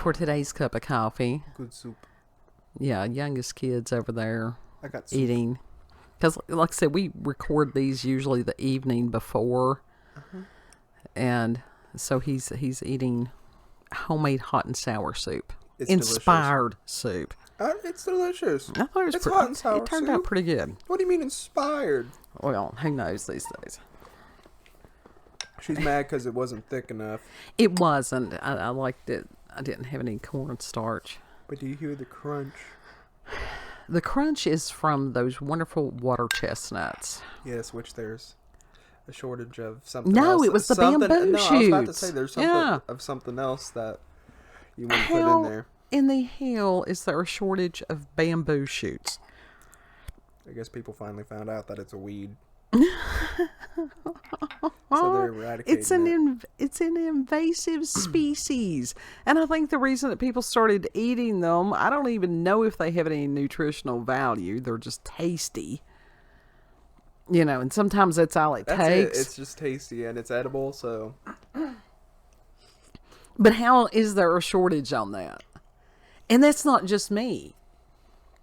for today's cup of coffee. Good soup. Yeah, youngest kids over there I got soup. eating. Because, like I said, we record these usually the evening before. And so he's eating homemade hot and sour soup. It's Inspired soup. It's delicious. I thought It's hot and sour It turned out soup. pretty good. What do you mean inspired? Well, who knows these days. She's mad because it wasn't thick enough. It wasn't. I liked it. I didn't have any cornstarch. But do you hear the crunch? The crunch is from those wonderful water chestnuts. Yes, which there's a shortage of something No, else. it was the Something- bamboo No, I was about to shoots. say there's something Yeah. of something else that you want to put How in there. in the hell is there a shortage of bamboo shoots? I guess people finally found out that it's a weed. So they're eradicating It's an invasive species, and I think the reason that people started eating them, I don't even know if they have any nutritional value. They're just tasty, and sometimes that's all it That's takes. it. It's just tasty and it's edible, so But how is there a shortage on that? And that's not just me.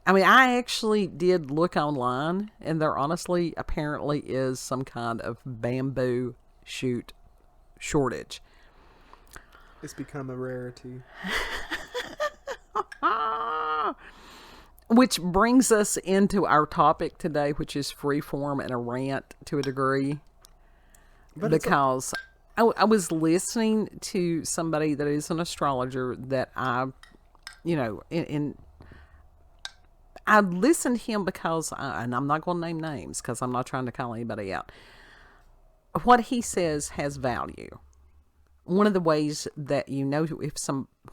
I mean, I actually did look online, and there honestly apparently is some kind of bamboo shoot shortage. it's become a rarity. Which brings us into our topic today, which is freeform and a rant to a degree. But it's Because I was listening to somebody that is an astrologer that I listened to him because, and I'm not going to name names because I'm not trying to call anybody out. What he says has value. One of the ways that you know if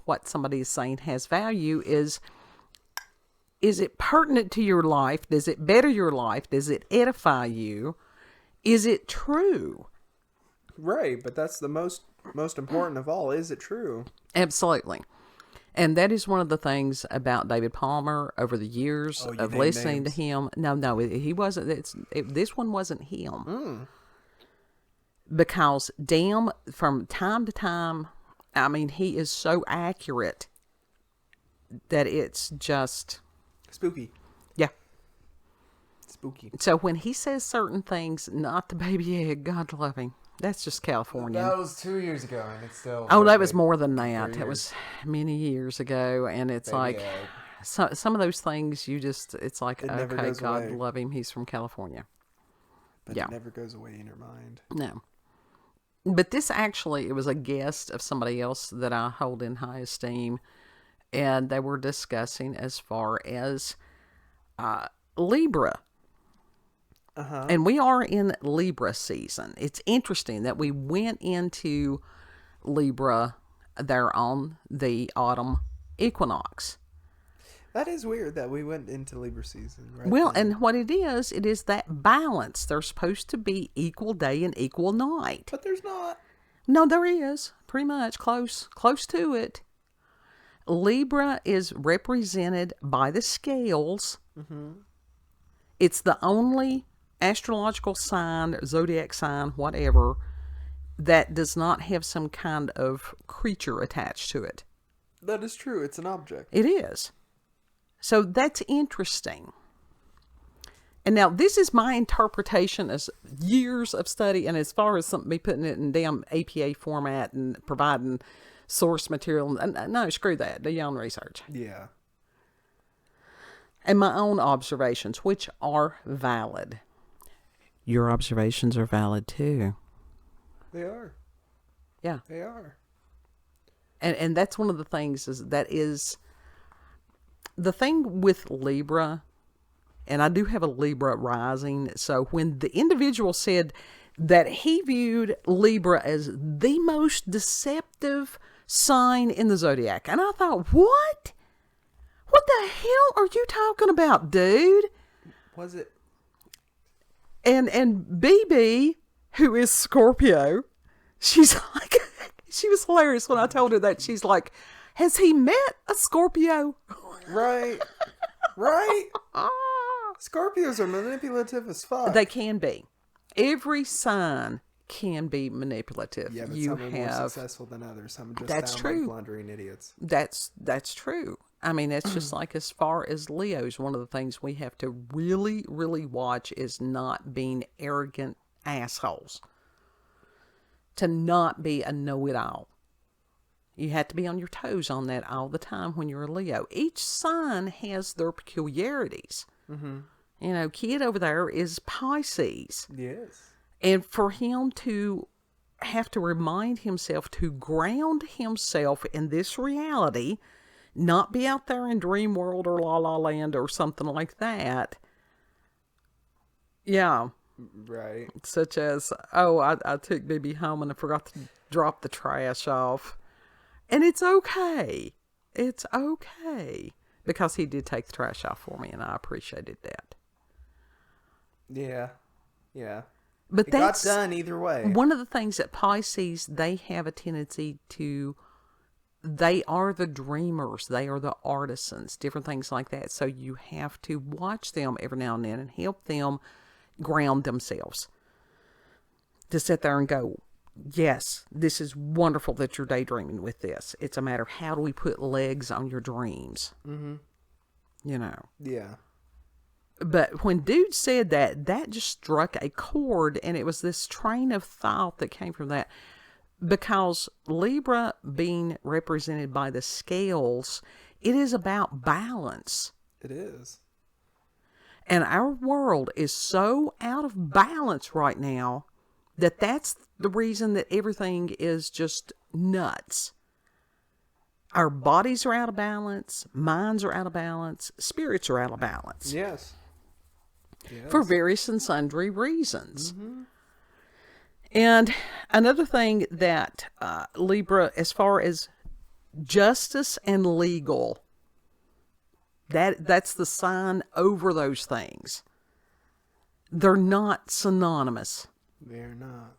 what somebody is saying has value is it pertinent to your life? Does it better your life? Does it edify you? Is it true? right, but that's the most important of all. Is it true? Absolutely. And that is one of the things about David Palmer over the years Oh, you of name listening names. to him. No, he wasn't. This one wasn't him. Because damn, from time to time, I mean, he is so accurate that it's just, Spooky. yeah. Spooky. So when he says certain things, not the baby egg, God love him. That's just California. That was 2 years ago, and it's still. Oh, that was big. more than that. 3 That was many years ago, and it's Baby like egg. some of those things it's like, It never okay, goes God away. love him, he's from California. But Yeah. it never goes away in your mind. No, but this actually, it was a guest of somebody else that I hold in high esteem, and they were discussing as far as Libra. And we are in Libra season. It's interesting that we went into Libra there on the autumn equinox. That is weird that we went into Libra season, right? Well, then. and what it is that balance. There's supposed to be equal day and equal night. But there's not. No, there is. Pretty much close to it. Libra is represented by the scales. It's the only astrological sign, zodiac sign, whatever, that does not have some kind of creature attached to it. That is true. It's an object. It is. So that's interesting. And now this is my interpretation as years of study, and as far as me putting it in damn APA format and providing source material, no, screw that. Do your own research. Yeah. And my own observations, which are valid. Your observations are valid too. They are. Yeah. They are. And that's one of the things is the thing with Libra, and I do have a Libra rising. So when the individual said that he viewed Libra as the most deceptive sign in the zodiac, and I thought, what? What the hell are you talking about, dude? Was it? And BB, who is Scorpio, she's like, she was hilarious when I told her that. She's like, has he met a Scorpio? Right. Right. Scorpios are manipulative as fuck. They can be. Every sign can be manipulative. Yeah, but you some are more have successful than others. Some just That's sound true. like blundering idiots. that's true. I mean, it's just like as far as Leos, one of the things we have to really, really watch is not being arrogant assholes. To not be a know-it-all. You have to be on your toes on that all the time when you're a Leo. Each sign has their peculiarities. Mm-hmm. You know, kid over there is Pisces. Yes. And for him to have to remind himself to ground himself in this reality, not be out there in dream world or la la land or something like that. Yeah. Right. Such as, oh, I took Bibi home and I forgot to drop the trash off. And it's okay. It's okay. Because he did take the trash off for me and I appreciated that. Yeah. Yeah. But It got that's done either way. one of the things that Pisces, they have a tendency to, they are the dreamers, they are the artisans, different things like that. So you have to watch them every now and then and help them ground themselves. To sit there and go, yes, this is wonderful that you're daydreaming with this. It's a matter of how do we put legs on your dreams? Mm-hmm. You know. Yeah. But when dude said that, that just struck a chord, and it was this train of thought that came from that. Because Libra being represented by the scales, it is about balance. It is. And our world is so out of balance right now that that's the reason that everything is just nuts. Our bodies are out of balance, minds are out of balance, spirits are out of balance. Yes. Yes. For various and sundry reasons. Mm-hmm. And another thing that Libra, as far as justice and legal, that's the sign over those things. They're not synonymous. They are not.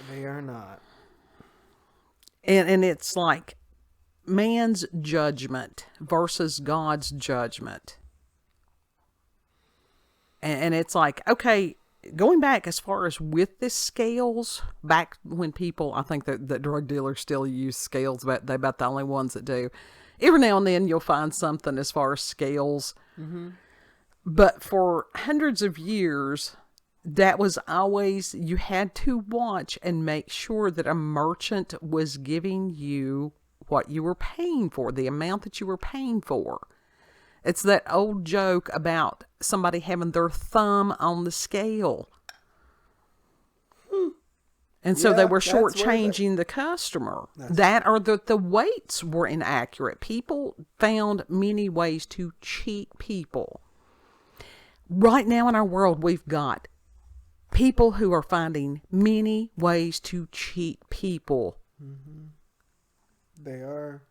They are not. And it's like man's judgment versus God's judgment. And it's like, okay, going back as far as with the scales, back when people, I think that drug dealers still use scales, but they're about the only ones that do. Every now and then you'll find something as far as scales. Mm-hmm. But for hundreds of years, that was always, you had to watch and make sure that a merchant was giving you what you were paying for, the amount that you were paying for. It's that old joke about somebody having their thumb on the scale. And so they were shortchanging the customer. That or the weights were inaccurate. People found many ways to cheat people. Right now in our world, we've got people who are finding many ways to cheat people. Mm-hmm. They are.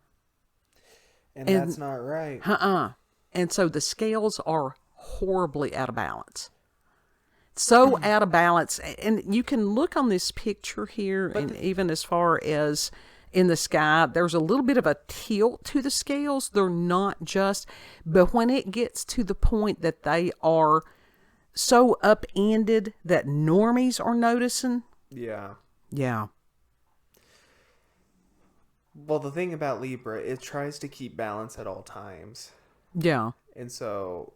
And that's not right. And so the scales are horribly out of balance. So out of balance. And you can look on this picture here, and even as far as in the sky, there's a little bit of a tilt to the scales. They're not just, but when it gets to the point that they are so upended that normies are noticing. Yeah. Yeah. Well, the thing about Libra, it tries to keep balance at all times. Yeah. And so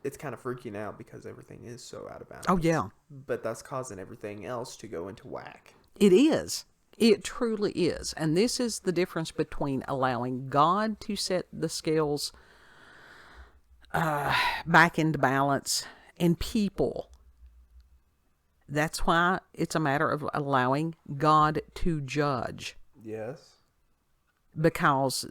it's kind of freaking out because everything is so out of balance. Oh, yeah. But that's causing everything else to go into whack. It is. It truly is. And this is the difference between allowing God to set the scales back into balance and people. That's why it's a matter of allowing God to judge. Yes. Because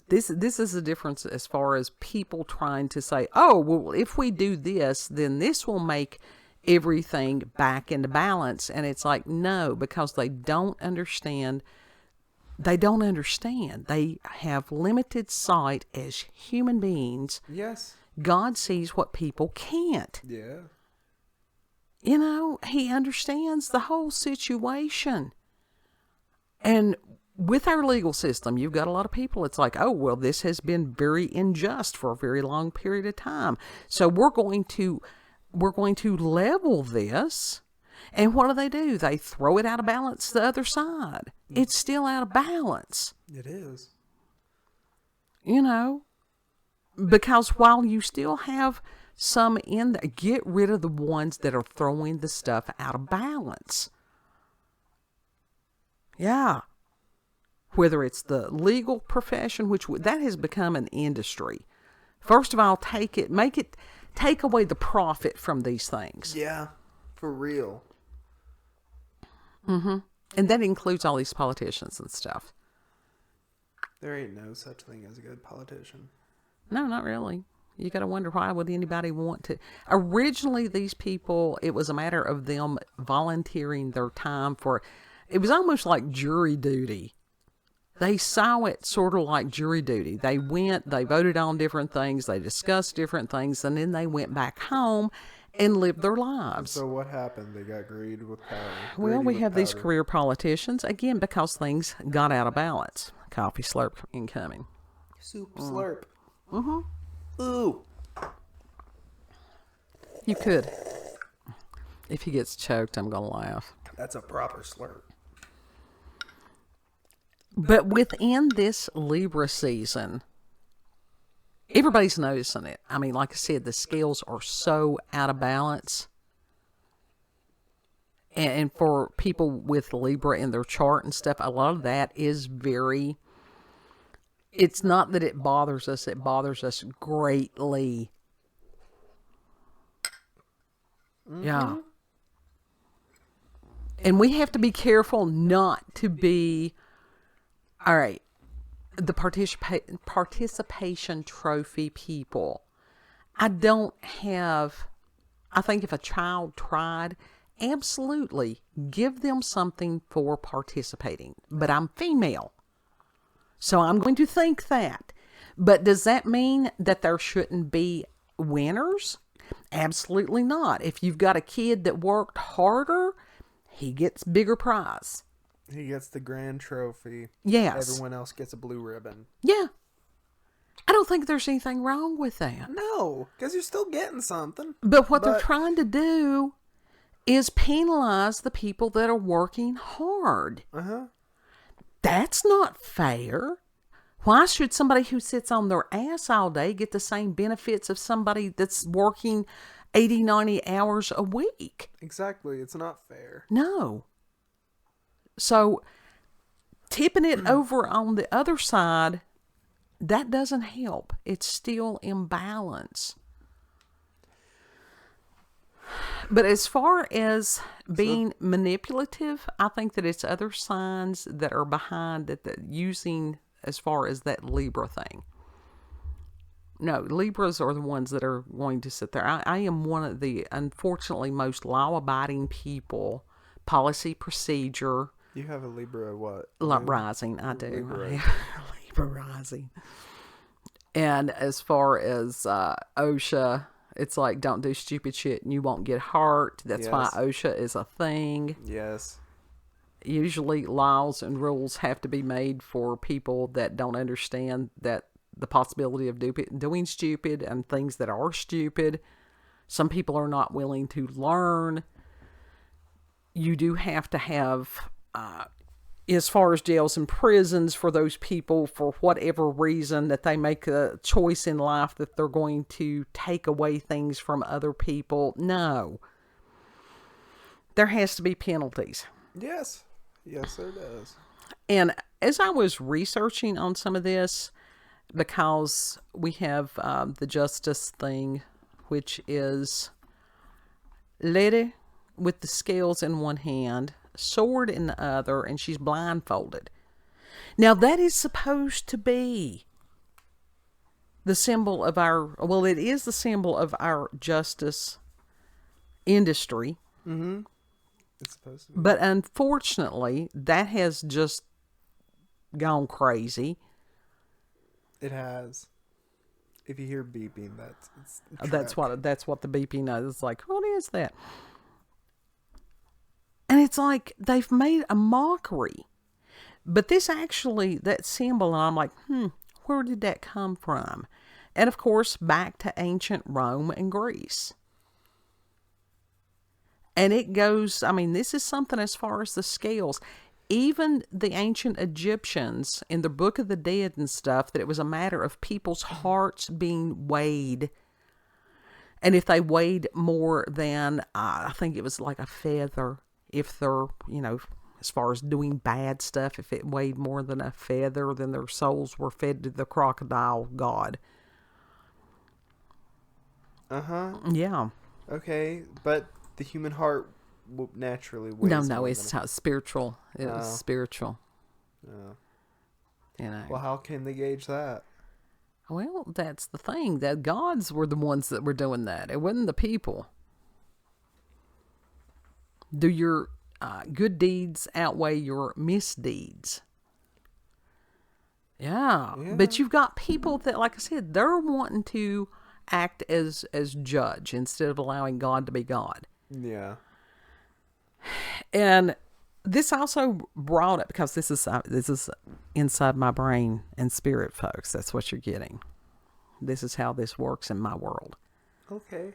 this is the difference as far as people trying to say, oh, well, if we do this, then this will make everything back into balance. And it's like, no, because they don't understand. They don't understand. They have limited sight as human beings. Yes. God sees what people can't. Yeah. You know, he understands the whole situation. And with our legal system, you've got a lot of people, it's like, oh, well, this has been very unjust for a very long period of time. So we're going to we're going to level this. And what do? They throw it out of balance the other side. It's still out of balance, It is. you know, because while you still have some in there, get rid of the ones that are throwing the stuff out of balance. Yeah. Whether it's the legal profession, which that has become an industry. First of all, take away the profit from these things. Yeah, for real. And that includes all these politicians and stuff. There ain't no such thing as a good politician. No, not really. You got to wonder, why would anybody want to? Originally, these people, it was a matter of them volunteering their time for, it was almost like jury duty. They saw it sort of like jury duty. They went, they voted on different things, they discussed different things, and then they went back home and lived their lives. So what happened? They got greedy with power. Well, Greedy we with have these power. career politicians, again, because things got out of balance. Coffee slurp incoming. Soup slurp. Ooh. You could. If he gets choked, I'm going to laugh. That's a proper slurp. But within this Libra season, everybody's noticing it. I mean, like I said, the scales are so out of balance. And for people with Libra in their chart and stuff, a lot of that is very, it's not that it bothers us, it bothers us greatly. Yeah. And we have to be careful not to be, all right, the participation trophy people. I think if a child tried, absolutely give them something for participating. But I'm female, so I'm going to think that. But does that mean that there shouldn't be winners? Absolutely not. If you've got a kid that worked harder, he gets bigger prize. He gets the grand trophy. Yes. Everyone else gets a blue ribbon. Yeah. I don't think there's anything wrong with that. No, because you're still getting something. But what they're trying to do is penalize the people that are working hard. Uh-huh. That's not fair. Why should somebody who sits on their ass all day get the same benefits of somebody that's working 80, 90 hours a week? Exactly. It's not fair. No. So, tipping it over on the other side, that doesn't help. It's still imbalance. But as far as being manipulative, I think that it's other signs that are behind that using as far as that Libra thing. No, Libras are the ones that are going to sit there. I am one of the, unfortunately, most law-abiding people, policy, procedure. You have a Libra what? Rising, I do. Libra. I have Libra rising. And as far as OSHA, it's like, don't do stupid shit and you won't get hurt. That's why Yes. OSHA is a thing. Yes. Usually laws and rules have to be made for people that don't understand that the possibility of doing stupid and things that are stupid. Some people are not willing to learn. You do have to have, as far as jails and prisons, for those people, for whatever reason, that they make a choice in life that they're going to take away things from other people. No. There has to be penalties. Yes. Yes, there does. And as I was researching on some of this, because we have the justice thing, which is lady with the scales in one hand, sword in the other, and she's blindfolded. Now that is supposed to be the symbol of it is the symbol of our justice industry. Mm-hmm. It's supposed to be. But unfortunately, that has just gone crazy. It has. If you hear beeping, it's That's what the beeping is. It's like, what is that? And it's like they've made a mockery. But this actually, that symbol, and I'm like, where did that come from? And of course, back to ancient Rome and Greece. And it goes, I mean, this is something as far as the scales. Even the ancient Egyptians in the Book of the Dead and stuff, that it was a matter of people's hearts being weighed. And if they weighed more than, I think it was like a feather, if they're, as far as doing bad stuff, if it weighed more than a feather, then their souls were fed to the crocodile god. Yeah. Okay, but the human heart naturally weighs No, more it's than how spiritual. It was Oh. spiritual. Oh. Well, how can they gauge that? well, that's the thing. The gods were the ones that were doing that. It wasn't the people. Do your good deeds outweigh your misdeeds? Yeah. But you've got people that, like I said, they're wanting to act as judge instead of allowing God to be God. Yeah. And this also brought up, because this is inside my brain and spirit, folks. That's what you're getting. This is how this works in my world. Okay.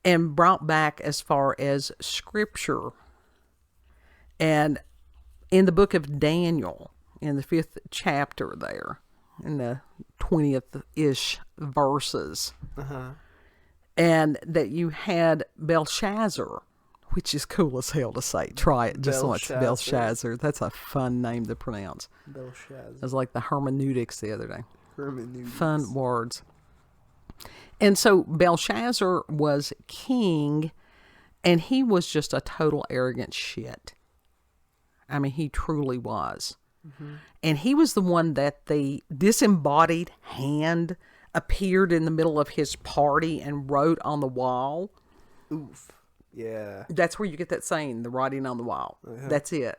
And brought back as far as scripture. And in the book of Daniel, in the 5th chapter there, in the 20th-ish verses, and that you had Belshazzar, which is cool as hell to say. Try it just once. Belshazzar. Belshazzar. That's a fun name to pronounce. Belshazzar. It was like the hermeneutics the other day. Hermeneutics. Fun words. And so Belshazzar was king, and he was just a total arrogant shit. I mean, he truly was. And he was the one that the disembodied hand appeared in the middle of his party and wrote on the wall. Oof. Yeah. That's where you get that saying, the writing on the wall. That's it.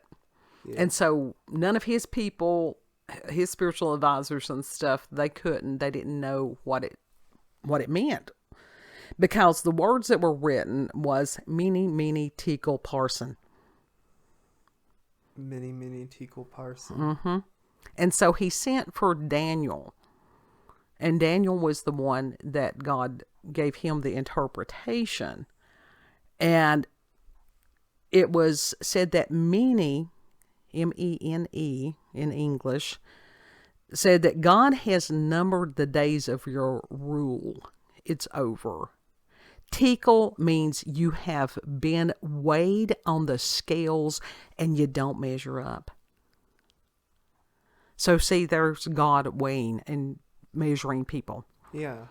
Yeah. And so none of his people, his spiritual advisors and stuff, they didn't know what it meant. Because the words that were written was Mene, Mene, Tekel, Parson. Mene, Tekel, Parson. And so he sent for Daniel. And Daniel was the one that God gave him the interpretation. And it was said that Mene, M-E-N-E in English, said that God has numbered the days of your rule. It's over. Tekel means you have been weighed on the scales and you don't measure up. So see, there's God weighing and measuring people. Yeah.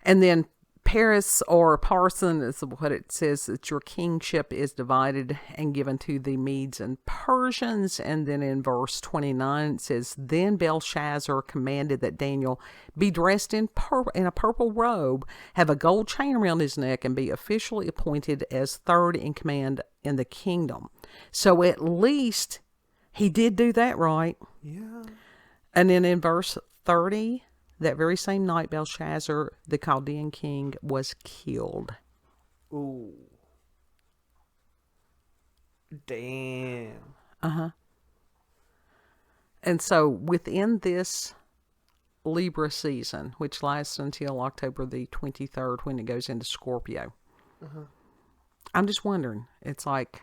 And then Paris or Parson is what it says, that your kingship is divided and given to the Medes and Persians. And then in verse 29 it says, then Belshazzar commanded that Daniel be dressed in a purple robe, have a gold chain around his neck, and be officially appointed as third in command in the kingdom. So at least he did do that right. Yeah. And then in verse 30, that very same night, Belshazzar, the Chaldean king, was killed. Ooh. Damn. And so within this Libra season, which lasts until October the 23rd when it goes into Scorpio, I'm just wondering, it's like,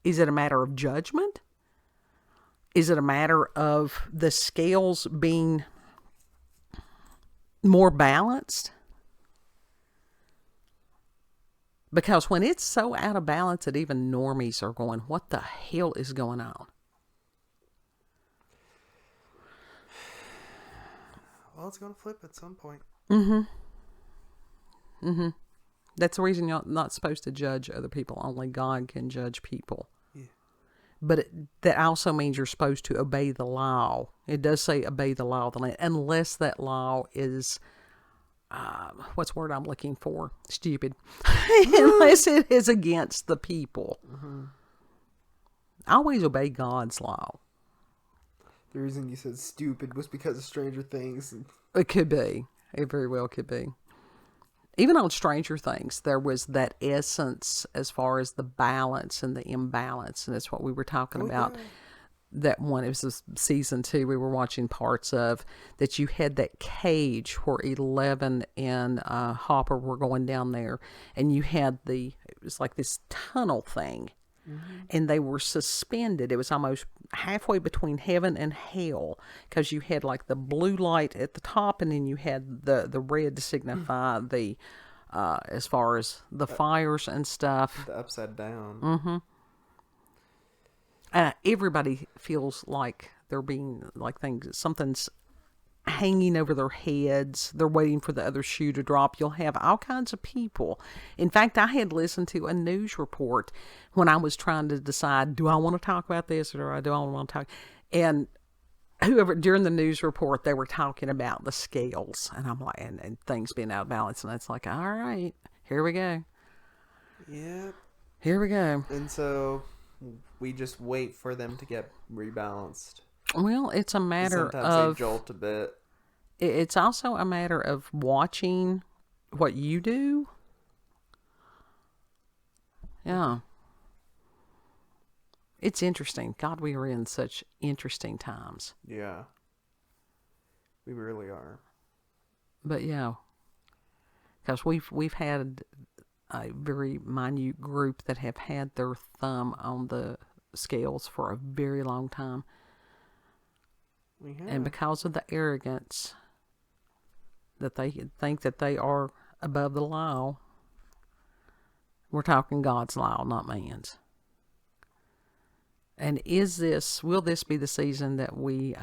is it a matter of judgment? Is it a matter of the scales being more balanced? Because when it's so out of balance that even normies are going, what the hell is going on? Well, it's going to flip at some point. That's the reason you're not supposed to judge other people. Only God can judge people. Yeah. But that also means you're supposed to obey the law. It does say obey the law of the land, unless that law is, what's the word I'm looking for? Stupid. Unless it is against the people. Always obey God's law. The reason you said stupid was because of Stranger Things. It could be. It very well could be. Even on Stranger Things, there was that essence as far as the balance and the imbalance. And that's what we were talking about. Yeah. that one, it was this season 2 we were watching parts of, that you had that cage where Eleven and Hopper were going down there, and you had it was like this tunnel thing, and they were suspended. It was almost halfway between heaven and hell, because you had like the blue light at the top, and then you had the red to signify the as far as the fires and stuff. The upside down. Everybody feels like they're being like something's hanging over their heads. They're waiting for the other shoe to drop. You'll have all kinds of people. In fact, I had listened to a news report when I was trying to decide, do I want to talk about this or do I want to talk? And whoever, during the news report, they were talking about the scales, and I'm like, and things being out of balance, and it's like, all right, here we go. Yeah. Here we go. And so we just wait for them to get rebalanced. Well, it's a matter Sometimes of... they jolt a bit. It's also a matter of watching what you do. Yeah. It's interesting. God, we are in such interesting times. Yeah. We really are. But yeah, because we've had a very minute group that have had their thumb on the scales for a very long time. We have. And because of the arrogance that they think that they are above the law, we're talking God's law, not man's. And will this be the season that we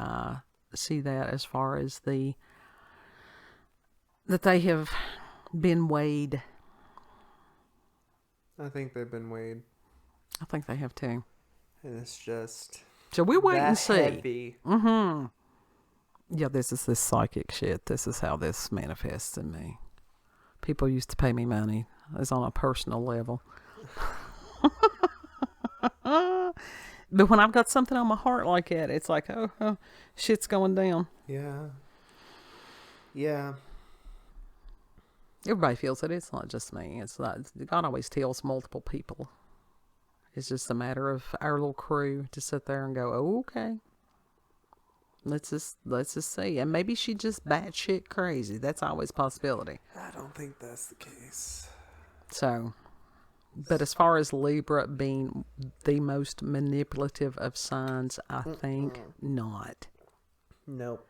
see that, as far as that they have been weighed? I think they've been weighed. I think they have too. And it's just... So we wait and that see. heavy. Mm-hmm. Yeah, this is this psychic shit. This is how this manifests in me. People used to pay me money. It's on a personal level. But when I've got something on my heart like that, it's like, oh, shit's going down. Yeah. Yeah. Everybody feels it. It's not just me. It's not. God always tells multiple people. It's just a matter of our little crew to sit there and go, oh, okay. Let's just see. And maybe she just batshit crazy. That's always a possibility. I don't think that's the case. So, but as far as Libra being the most manipulative of signs, I think not. Nope.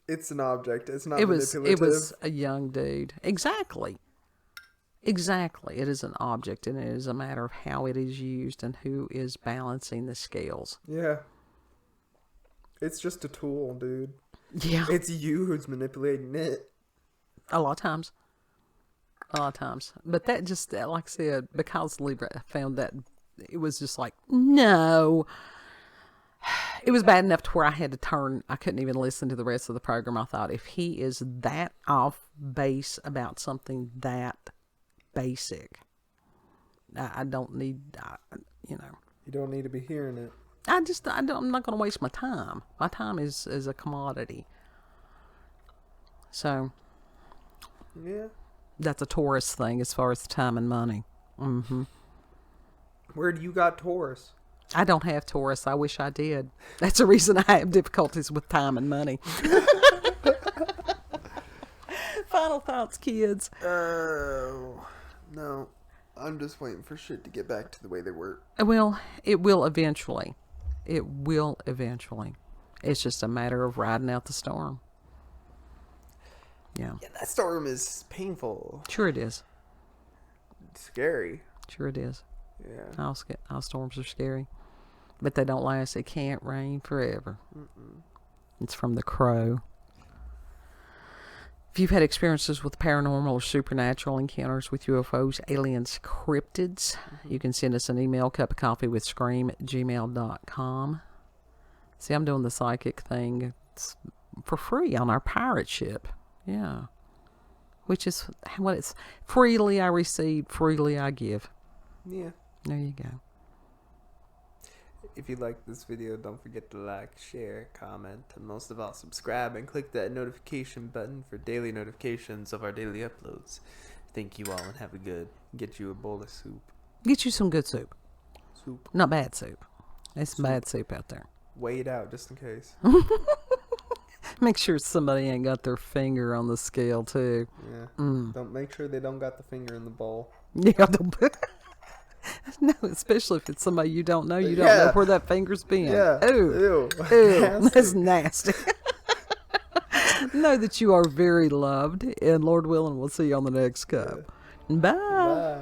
It's an object. It's not It manipulative. was a young dude. Exactly. It is an object, and it is a matter of how it is used and who is balancing the scales. Yeah. It's just a tool, dude. Yeah. It's you who's manipulating it. A lot of times. But that just, like I said, because Libra found that, it was just like, no. It was bad enough to where I had to turn. I couldn't even listen to the rest of the program. I thought, if he is that off base about something that basic, I don't need, You don't need to be hearing it. I'm not going to waste my time. My time is a commodity. So, Yeah. that's a Taurus thing as far as the time and money. Mm-hmm. Where do you got Taurus? I don't have Taurus. I wish I did. That's the reason I have difficulties with time and money. Final thoughts, kids. Oh, no. I'm just waiting for shit to get back to the way they were. Well, it will eventually. It's just a matter of riding out the storm. Yeah. Yeah, that storm is painful. Sure it is. It's scary. Sure it is. Yeah. All storms are scary. But they don't last. It can't rain forever. Mm-mm. It's from The Crow. If you've had experiences with paranormal or supernatural encounters with UFOs, aliens, cryptids, you can send us an email, cupofcoffeewithscream@gmail.com. See, I'm doing the psychic thing. It's for free on our pirate ship. Yeah. Which is what it's, freely I receive, freely I give. Yeah. There you go. If you like this video, don't forget to like, share, comment, and most of all, subscribe and click that notification button for daily notifications of our daily uploads. Thank you all and have a good. Get you a bowl of soup. Get you some good soup. Soup. Not bad soup. There's some bad soup out there. weigh it out just in case. Make sure somebody ain't got their finger on the scale too. Yeah. Don't make sure they don't got the finger in the bowl. Yeah, no, especially if it's somebody you don't know. You don't know where that finger's been. Yeah. Ooh, Ew. ew, that's nasty. Know that you are very loved, and Lord willing, we'll see you on the next cup. Bye. Bye.